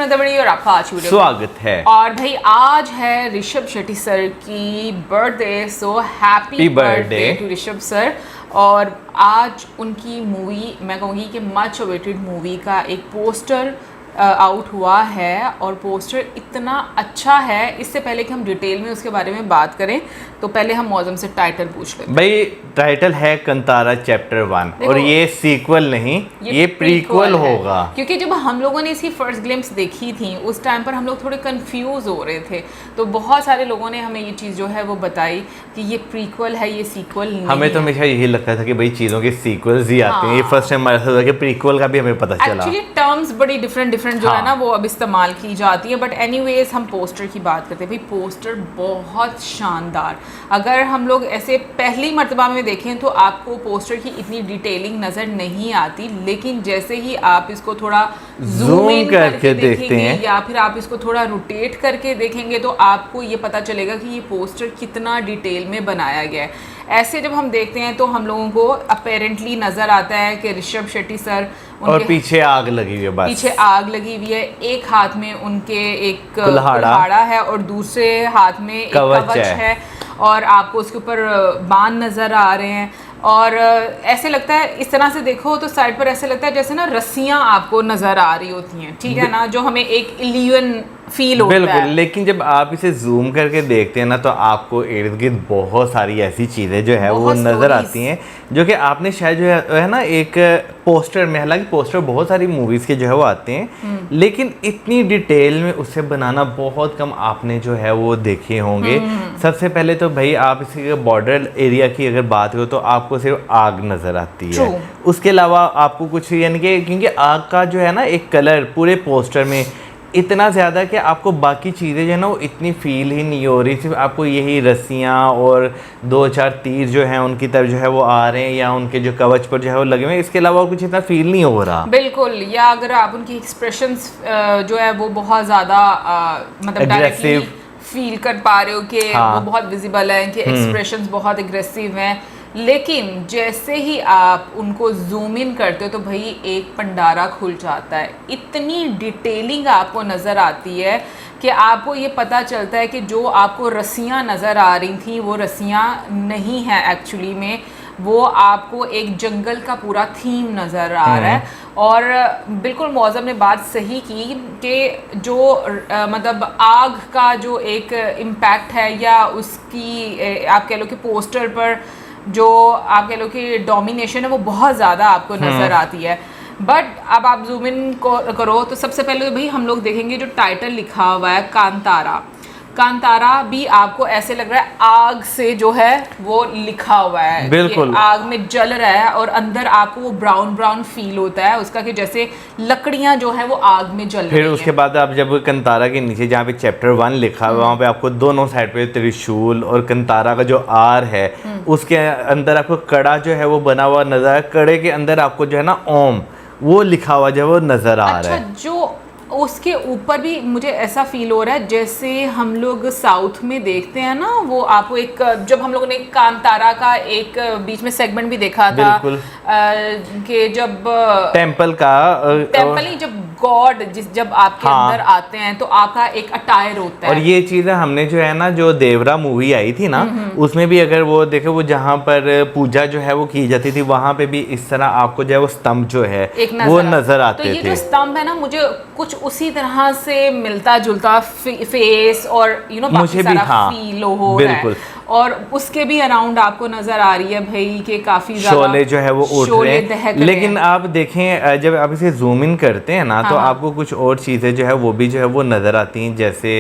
दबड़ी और आपका आज वीडियो स्वागत है। और भाई आज है ऋषभ शेट्टी सर की birthday, so happy birthday to Rishabh sir. और आज उनकी मूवी, मैं कहूँगी कि मच अवेटेड मूवी का एक पोस्टर आउट हुआ है और पोस्टर इतना अच्छा है। इससे पहले कि हम डिटेल में उसके बारे में बात करें तो पहले हम मौजम से टाइटल पूछ लेते हैं। भाई टाइटल है कंतारा चैप्टर 1 और ये सीक्वल नहीं, ये प्रीक्वल होगा। क्योंकि जब हम लोगों ने इसकी फर्स्ट ग्लिम्स देखी थी उस टाइम पर हम लोग थोड़े कंफ्यूज हो रहे थे, तो बहुत सारे लोगों ने हमें ये चीज़ जो है वो बताई कि ये प्रीक्वल है, ये सीक्वल नहीं। हमें तो हमेशा यही लगता था कि भाई चीज़ों के सीक्वल्स ही आते हैं। ये फर्स्ट टाइम हमारे साथ हुआ कि प्रीक्वल का भी हमें पता चला। एक्चुअली टर्म्स बड़ी डिफरेंट जो है ना वो अब इस्तेमाल की जाती है, बट एनीवेज हम पोस्टर की बात करते हैं। भाई पोस्टर बहुत शानदार। अगर हम लोग ऐसे पहली मर्तबा में देखें तो आपको पोस्टर की इतनी डिटेलिंग नज़र नहीं आती, लेकिन जैसे ही आप इसको थोड़ा जूम इन करके देखते हैं या फिर आप इसको थोड़ा रोटेट करके देखेंगे तो आपको ये पता चलेगा कि ये पोस्टर कितना डिटेल में बनाया गया है। ऐसे जब हम देखते हैं तो हम लोगों को अपेरेंटली नज़र आता है कि ऋषभ शेट्टी सर और पीछे आग लगी हुई है, बस पीछे आग लगी हुई है। एक हाथ में उनके एक कुल्हाड़ा है और दूसरे हाथ में एक कवच है और आपको उसके ऊपर बाण नज़र आ रहे हैं। और ऐसे लगता है, इस तरह से देखो तो साइड पर ऐसे लगता है जैसे ना रस्सियाँ आपको नज़र आ रही होती हैं, ठीक है ना, जो हमें एक इल्यूजन फील होता है। बिल्कुल, लेकिन जब आप इसे जूम करके देखते हैं ना तो आपको इर्द गिर्द बहुत सारी ऐसी चीज़ें जो है वो नज़र आती हैं जो कि आपने शायद जो है ना एक पोस्टर में, हालांकि पोस्टर बहुत सारी मूवीज़ के जो है वो आते हैं लेकिन इतनी डिटेल में उसे बनाना बहुत कम आपने जो है वो देखे होंगे। सबसे पहले तो भाई आप इसके बॉर्डर एरिया की अगर बात करो तो आपको सिर्फ आग नज़र आती है, उसके अलावा आपको कुछ, यानी कि क्योंकि आग का जो है ना एक कलर पूरे पोस्टर में इतना ज़्यादा कि आपको बाकी चीज़ें जो है ना वो इतनी फील ही नहीं हो रही। सिर्फ आपको यही रस्सियाँ और 2-4 तीर जो हैं उनकी तरफ जो है वो आ रहे हैं या उनके जो कवच पर जो है वो लगे हुए हैं, इसके अलावा कुछ इतना फील नहीं हो रहा। बिल्कुल, या अगर आप उनकी एक्सप्रेशंस जो है वो बहुत ज़्यादा मतलब डायरेक्टली फील कर पा रहे हो कि वो बहुत विजिबल है कि एक्सप्रेशंस बहुत एग्रेसिव हैं, लेकिन जैसे ही आप उनको जूम इन करते हो तो भाई एक पंडारा खुल जाता है। इतनी डिटेलिंग आपको नज़र आती है कि आपको ये पता चलता है कि जो आपको रस्सियाँ नज़र आ रही थी वो रस्सियाँ नहीं हैं, एक्चुअली में वो आपको एक जंगल का पूरा थीम नज़र आ रहा है। और बिल्कुल मौज़म ने बात सही की कि जो मतलब आग का जो एक इम्पैक्ट है या उसकी आप कह लो कि पोस्टर पर जो आप कह लो कि डोमिनेशन है वो बहुत ज़्यादा आपको नज़र आती है। बट अब आप जूम इन करो तो सबसे पहले तो भाई हम लोग देखेंगे जो टाइटल लिखा हुआ है कांतारा। कांतारा भी आपको ऐसे लग रहा है आग से जो है वो लिखा हुआ है, बिल्कुल आग में जल रहा है और अंदर आपको वो ब्राउन फील होता है उसका, कि जैसे लकड़ियां जो है वो आग में जल रही हैं। फिर उसके बाद आप जब कंतारा के नीचे जहाँ पे चैप्टर 1 लिखा हुआ वहाँ पे आपको दोनों साइड पे त्रिशूल और कंतारा का जो आर है उसके अंदर आपको कड़ा जो है वो बना हुआ नजर है। कड़े के अंदर आपको जो है ना ओम वो लिखा हुआ जो है वो नजर आ रहा है। जो उसके ऊपर भी मुझे ऐसा फील हो रहा है जैसे हम लोग साउथ में देखते हैं ना, वो आपको एक, जब हम लोगों ने कांतारा का एक बीच में सेगमेंट भी देखा था कि जब टेम्पल नहीं, जब गॉड जब आपके अंदर आते हैं तो आपका एक अटायर होता है। और ये चीज़ें हमने जो है ना जो देवरा मूवी आई थी ना उसमें भी अगर वो देखे, वो जहाँ पर पूजा जो है वो की जाती थी वहाँ पे भी इस तरह आपको जो है वो स्तंभ जो है वो नजर आते थे। तो ये जो स्तंभ है ना मुझे कुछ उसी तरह से मिलता जुलता फेस और मुझे भी फील हो रहा है। और उसके भी अराउंड आपको नजर आ रही है भाई कि काफी ज्यादा शोले जो है वो उठ रहे हैं। लेकिन आप देखें जब आप इसे जूम इन करते हैं ना तो आपको कुछ और चीज़ें जो है वो भी जो है वो नज़र आती हैं, जैसे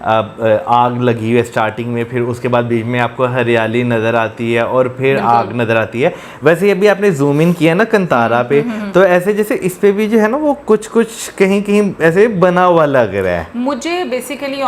आग लगी हुई है स्टार्टिंग में, फिर उसके बाद बीच में आपको हरियाली नज़र आती है और फिर आग नज़र आती है। वैसे अभी आपने जूम इन किया ना कंतारा पे तो ऐसे जैसे इस पे भी जो है ना वो कुछ कहीं ऐसे बना हुआ लग रहा है। मुझे बेसिकली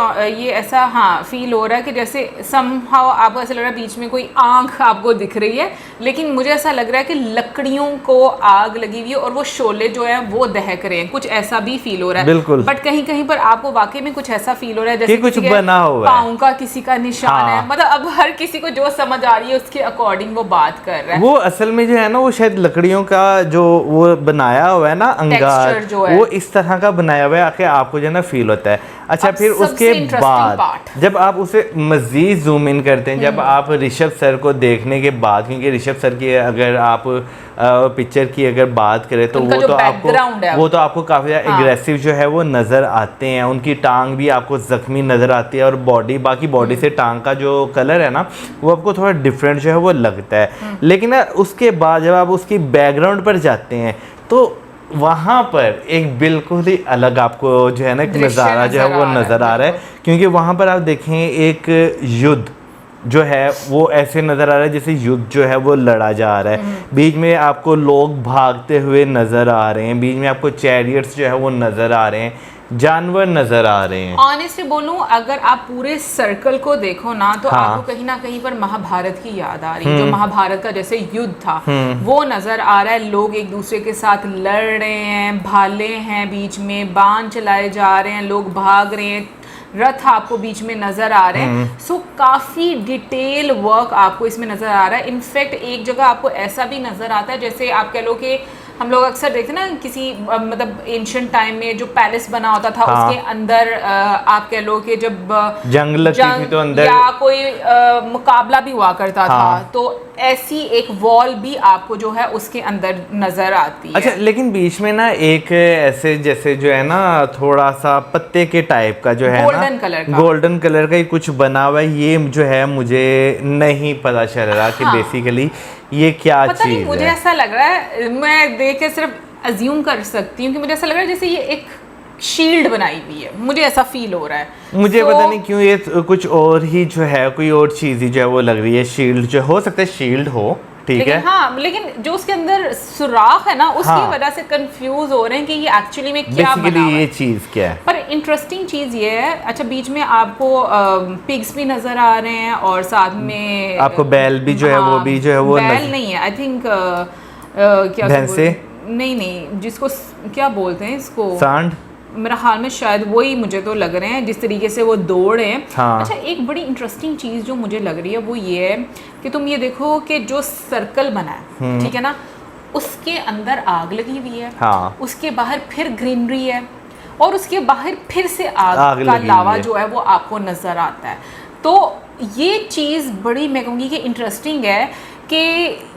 ये ऐसा फील हो रहा है कि जैसे समहाउ आपको ऐसा लग रहा है बीच में कोई आंख आपको दिख रही है, लेकिन मुझे ऐसा लग रहा है कि लकड़ियों को आग लगी हुई है और वो शोले जो है वो दहक रहे हैं, कुछ ऐसा भी फील हो रहा है। बिल्कुल। बट कहीं पर आपको वाकई में कुछ ऐसा फील हो रहा है जैसे कुछ बना हुआ है, पाँव का किसी का निशान है, मतलब अब हर किसी को जो समझ आ रही है उसके अकॉर्डिंग वो बात कर रहा है। वो असल में जो है ना वो शायद लकड़ियों का जो वो बनाया हुआ है ना अंगार, वो इस तरह का बनाया हुआ है कि आपको जो है ना फील होता है। अच्छा, फिर उसके बाद जब आप उसे मजीद जूम इन करते हैं, जब आप ऋषभ सर को देखने के बाद, क्योंकि ऋषभ सर की अगर आप पिक्चर की अगर बात करें तो वो तो आपको काफ़ी ज़्यादा एग्रेसिव जो है वो नज़र आते हैं। उनकी टांग भी आपको ज़ख्मी नज़र आती है और बाकी बॉडी से टांग का जो कलर है ना वो आपको थोड़ा डिफरेंट जो है वो लगता है। लेकिन उसके बाद जब आप उसकी बैकग्राउंड पर जाते हैं तो वहाँ पर एक बिल्कुल ही अलग आपको जो है ना एक नज़ारा जो है वो नज़र आ रहा है, क्योंकि वहाँ पर आप देखें एक युद्ध जो है वो ऐसे नज़र आ रहा है जैसे युद्ध जो है वो लड़ा जा रहा है। बीच में आपको लोग भागते हुए नज़र आ रहे हैं, बीच में आपको चैरियट्स जो है वो नज़र आ रहे हैं, जानवर नजर आ रहे हैं। ऑनेस्टली बोलूं, अगर आप पूरे सर्कल को देखो ना तो आपको कहीं ना कहीं पर महाभारत की याद आ रही है। जो महाभारत का जैसे युद्ध था वो नजर आ रहा है। लोग एक दूसरे के साथ लड़ रहे हैं, भाले हैं, बीच में बाण चलाए जा रहे हैं, लोग भाग रहे हैं, रथ आपको बीच में नजर आ रहे हैं। सो काफी डिटेल वर्क आपको इसमें नजर आ रहा है। इनफैक्ट एक जगह आपको ऐसा भी नजर आता है जैसे आप कह लो कि हम लोग अक्सर देखते ना किसी मतलब एंशिएंट टाइम में जो पैलेस बना होता था उसके अंदर आप कह लो कि जब जंग लगती थी तो अंदर या कोई मुकाबला भी हुआ करता था, तो ऐसी एक वॉल भी आपको जो है उसके अंदर नजर आती है। अच्छा, लेकिन बीच में ना एक ऐसे जैसे जो है ना थोड़ा सा पत्ते के टाइप का जो है गोल्डन कलर का ही कुछ बना हुआ है, ये जो है मुझे नहीं पता चल रहा कि बेसिकली ये क्या चीज है। मुझे ऐसा लग रहा है, मैं देख के सिर्फ अज्यूम कर सकती हूँ कि मुझे ऐसा लग रहा है जैसे ये एक शील्ड बनाई हुई है, मुझे ऐसा फील हो रहा है। मुझे पता नहीं क्यों ये कुछ और ही जो है कोई और चीज ही जो है वो लग रही है। शील्ड जो हो सकता है शील्ड हो, ठीक है, हाँ, लेकिन जो उसके अंदर सुराख है ना उसकी वजह से कंफ्यूज हो रहे हैं कि ये एक्चुअली में क्या बना हुआ है, ये चीज क्या है। पर इंटरेस्टिंग चीज ये है, अच्छा बीच में आपको पिग्स भी नजर आ रहे हैं और साथ में आपको बैल भी जो है वो भी जो है वो बैल नहीं है, आई थिंक क्या भैंसे नहीं, जिसको क्या बोलते हैं इसको, सांड, मेरा हाल में शायद वही मुझे तो लग रहे हैं जिस तरीके से वो दौड़ हैं। अच्छा, एक बड़ी इंटरेस्टिंग चीज़ जो मुझे लग रही है वो ये है कि तुम ये देखो कि जो सर्कल बना है, ठीक है ना, उसके अंदर आग लगी हुई है, उसके बाहर फिर ग्रीनरी है और उसके बाहर फिर से आग का लावा जो है वो आपको नजर आता है। तो ये चीज़ बड़ी, मैं कहूँगी कि इंटरेस्टिंग है कि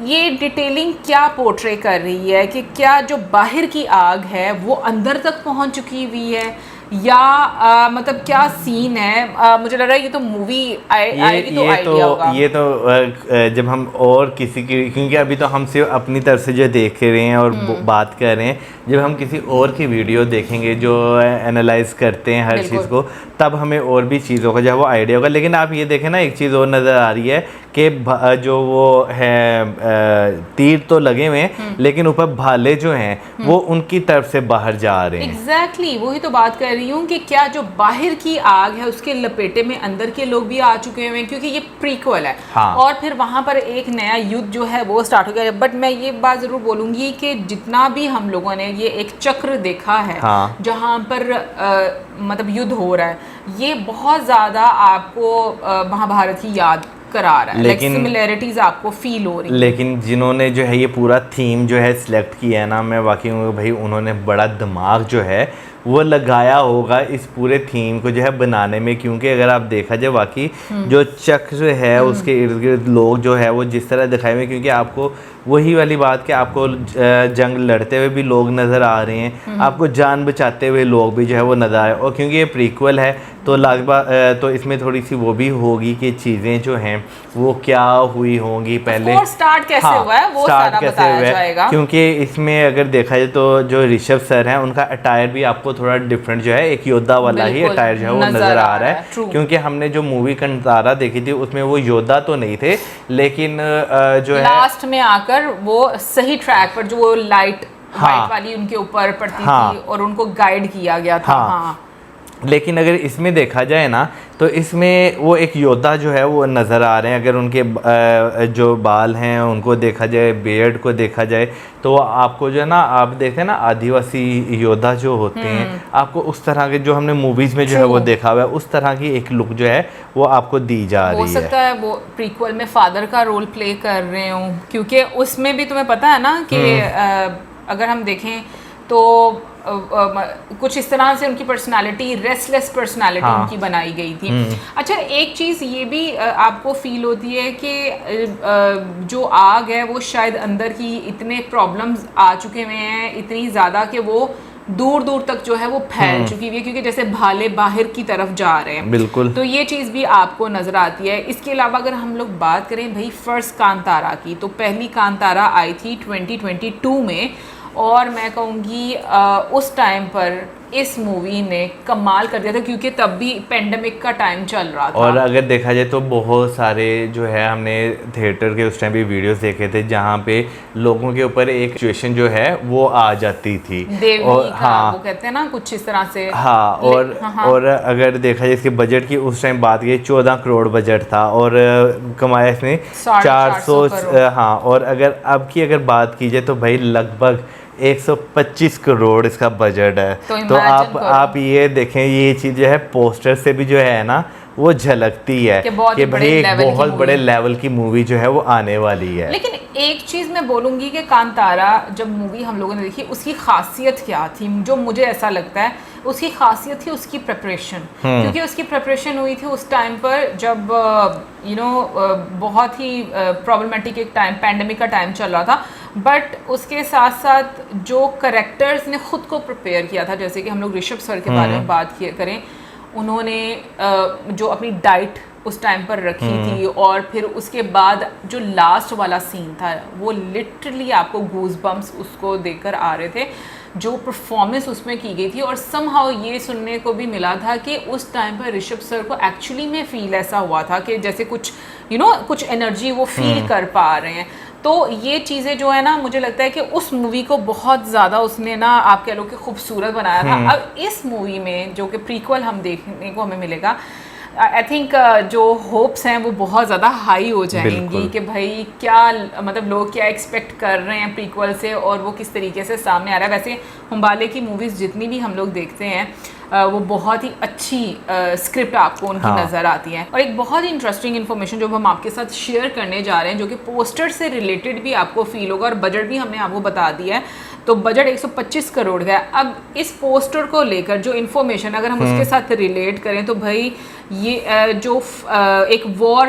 ये डिटेलिंग क्या पोर्ट्रे कर रही है कि क्या जो बाहर की आग है वो अंदर तक पहुंच चुकी हुई है या मतलब क्या सीन है। मुझे लग रहा है ये तो मूवी आएगी तो आइडिया होगा। ये तो जब हम और किसी की, क्योंकि अभी तो हम सिर्फ अपनी तरफ से जो देख रहे हैं और बात कर रहे हैं, जब हम किसी और की वीडियो देखेंगे जो एनालाइज करते हैं हर चीज़ को, तब हमें और भी चीज़ों का जो वो आइडिया होगा। लेकिन आप ये देखें ना, एक चीज़ और नज़र आ रही है कि जो वो है तीर तो लगे हुए हैं लेकिन ऊपर भाले जो हैं वो उनकी तरफ से बाहर जा रहे हैं। एग्जैक्टली वही तो बात कर रही हूँ कि क्या जो बाहर की आग है उसके लपेटे में अंदर के लोग भी आ चुके हैं, क्योंकि ये प्रीक्वल है। और फिर वहाँ पर एक नया युद्ध जो है वो स्टार्ट हो गया। बट मैं ये बात ज़रूर बोलूँगी कि जितना भी हम लोगों ने ये एक चक्र देखा है जहाँ पर मतलब युद्ध हो रहा है, ये बहुत ज़्यादा आपको महाभारत की याद करा रहा है, लेकिन सिमिलैरिटीज आपको फील हो रही है। लेकिन जिन्होंने जो है ये पूरा थीम जो है सिलेक्ट किया है ना, मैं वाकई में भाई उन्होंने बड़ा दिमाग जो है वो लगाया होगा इस पूरे थीम को जो है बनाने में। क्योंकि अगर आप देखा जाए वाकई जो चक्र है उसके इर्द गिर्द लोग जो है वो जिस तरह दिखाए हुए, क्योंकि आपको वही वाली बात कि आपको जंग लड़ते हुए भी लोग नज़र आ रहे हैं, आपको जान बचाते हुए लोग भी जो है वो नज़र आए। और क्योंकि ये प्रीक्वल है तो तो इसमें थोड़ी सी वो भी होगी कि चीज़ें जो हैं वो क्या हुई होंगी पहले, स्टार्ट कैसे हुआ है वो सारा बताया जाएगा। क्योंकि इसमें अगर देखा जाए तो जो ऋषभ सर हैं उनका अटायर भी आपको थोड़ा डिफरेंट जो है, एक योद्धा वाला ही अटायर जो है वो नज़र आ रहा है। क्योंकि हमने जो मूवी कंतारा देखी थी उसमें वो योद्धा तो नहीं थे, लेकिन जो है लास्ट में आकर वो सही ट्रैक पर जो वो लाइट वाली उनके ऊपर पड़ती थी और उनको गाइड किया गया था। लेकिन अगर इसमें देखा जाए ना तो इसमें वो एक योद्धा जो है वो नज़र आ रहे हैं। अगर उनके जो बाल हैं उनको देखा जाए, बियर्ड को देखा जाए, तो आपको जो है ना, आप देखते हैं ना आदिवासी योद्धा जो होते हैं, आपको उस तरह के जो हमने मूवीज़ में जो है वो देखा हुआ है, उस तरह की एक लुक जो है वो आपको दी जा रही है। हो सकता है वो प्रीक्वल में फादर का रोल प्ले कर रहे हों, क्योंकि उसमें भी तुम्हें पता है ना कि अगर हम देखें तो कुछ इस तरह से उनकी पर्सनालिटी रेस्टलेस पर्सनालिटी उनकी बनाई गई थी। अच्छा, एक चीज़ ये भी आपको फील होती है कि जो आग है वो शायद अंदर ही इतने प्रॉब्लम्स आ चुके हुए हैं, इतनी ज़्यादा कि वो दूर दूर तक जो है वो फैल चुकी हुई है, क्योंकि जैसे भाले बाहर की तरफ जा रहे हैं। बिल्कुल। तो ये चीज़ भी आपको नज़र आती है। इसके अलावा अगर हम लोग बात करें भाई फर्स्ट कांतारा की, तो पहली कांतारा आई थी 2022 में, और मैं कहूँगी उस टाइम पर इस मूवी ने कमाल कर दिया था, क्योंकि तब भी पेंडेमिक का टाइम चल रहा था। और अगर देखा जाए तो बहुत सारे जो है हमने थिएटर के उस टाइम भी वीडियोस देखे थे जहाँ पे लोगों के ऊपर एक सिचुएशन जो है वो आ जाती थी, और वो कहते हैं ना कुछ इस तरह से। और अगर देखा जाए इसके बजट की उस टाइम बात की, 14 करोड़ बजट था और कमाया इसने 400। और अब की अगर बात की जाए तो भाई लगभग 125 करोड़ इसका बजट है। तो आप ये देखें, ये चीज़ जो है पोस्टर से भी जो है ना वो झलकती है कि भाई एक बहुत बड़े लेवल की मूवी जो है वो आने वाली है। लेकिन एक चीज़ मैं बोलूँगी कि कांतारा जब मूवी हम लोगों ने देखी, उसकी खासियत क्या थी, जो मुझे ऐसा लगता है उसकी खासियत थी उसकी प्रिपरेशन। क्योंकि उसकी प्रिपरेशन हुई थी उस टाइम पर जब बहुत ही प्रॉब्लमेटिक एक टाइम, पैंडेमिक का टाइम चल रहा था, बट उसके साथ साथ जो करेक्टर्स ने खुद को प्रिपेयर किया था, जैसे कि हम लोग ऋषभ सर के बारे में बात करें, उन्होंने जो अपनी डाइट उस टाइम पर रखी थी, और फिर उसके बाद जो लास्ट वाला सीन था वो लिटरली आपको गूज बम्स उसको देखकर आ रहे थे, जो परफॉर्मेंस उसमें की गई थी। और समहाउ ये सुनने को भी मिला था कि उस टाइम पर ऋषभ सर को एक्चुअली में फील ऐसा हुआ था कि जैसे कुछ कुछ एनर्जी वो फील कर पा रहे हैं। तो ये चीज़ें जो है ना, मुझे लगता है कि उस मूवी को बहुत ज़्यादा उसने ना, आप कह लो कि खूबसूरत बनाया था। अब इस मूवी में जो कि प्रीक्वल हम देखने को हमें मिलेगा, आई थिंक जो होप्स हैं वो बहुत ज़्यादा हाई हो जाएंगी कि भाई क्या मतलब लोग क्या एक्सपेक्ट कर रहे हैं प्रीक्वल से, और वो किस तरीके से सामने आ रहा है। वैसे हुम्बाले की मूवीज़ जितनी भी हम लोग देखते हैं वो बहुत ही अच्छी स्क्रिप्ट आपको उनकी नज़र आती है। और एक बहुत ही इंटरेस्टिंग इन्फॉर्मेशन जो हम आपके साथ शेयर करने जा रहे हैं, जो कि पोस्टर से रिलेटेड भी आपको फील होगा, और बजट भी हमने आपको बता दिया है। तो बजट 125 करोड़ का है। अब इस पोस्टर को लेकर जो इन्फॉर्मेशन अगर हम उसके साथ रिलेट करें, तो भाई ये जो एक वॉर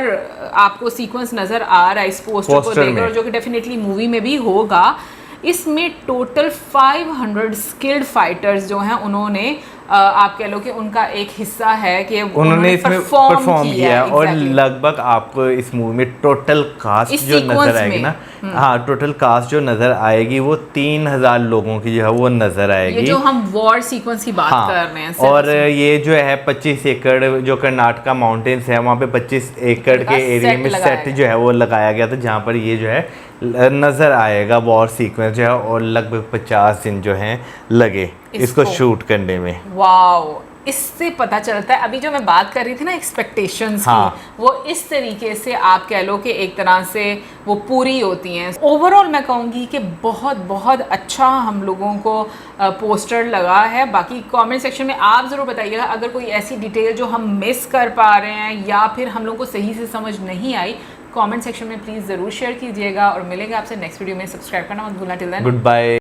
आपको सीक्वेंस नज़र आ रहा है इस पोस्टर को देखकर, और जो कि डेफिनेटली मूवी में भी होगा, इसमें टोटल 500 स्किल्ड फाइटर्स जो हैं उन्होंने आप कह लो कि उनका एक हिस्सा है कि उन्होंने इसमें परफॉर्म किया। और लगभग आपको इस मूवी में टोटल कास्ट जो नजर आएगी ना, हाँ, टोटल कास्ट जो नजर आएगी वो 3000 लोगों की जो है वो नजर आएगी। ये जो हम वॉर सीक्वेंस की बात कर रहे हैं। और ये जो है 25 एकड़ जो कर्नाटका माउंटेन्स है, वहाँ पे 25 एकड़ के एरिया में सेट जो है वो लगाया गया था, जहाँ पर ये जो है नज़र आएगा वॉर सीक्वेंस जो है। और लगभग 50 दिन जो हैं लगे इसको शूट करने में। वाओ, इससे पता चलता है अभी जो मैं बात कर रही थी ना एक्सपेक्टेशंस की, वो इस तरीके से आप कह लो कि एक तरह से वो पूरी होती हैं। ओवरऑल मैं कहूँगी कि बहुत बहुत अच्छा हम लोगों को पोस्टर लगा है। बाकी कमेंट सेक्शन में आप ज़रूर बताइएगा अगर कोई ऐसी डिटेल जो हम मिस कर पा रहे हैं या फिर हम लोगों को सही से समझ नहीं आई, कमेंट सेक्शन में प्लीज़ ज़रूर शेयर कीजिएगा। और मिलेंगे आपसे नेक्स्ट वीडियो में। सब्सक्राइब करना मत भूलना। Till then, good bye.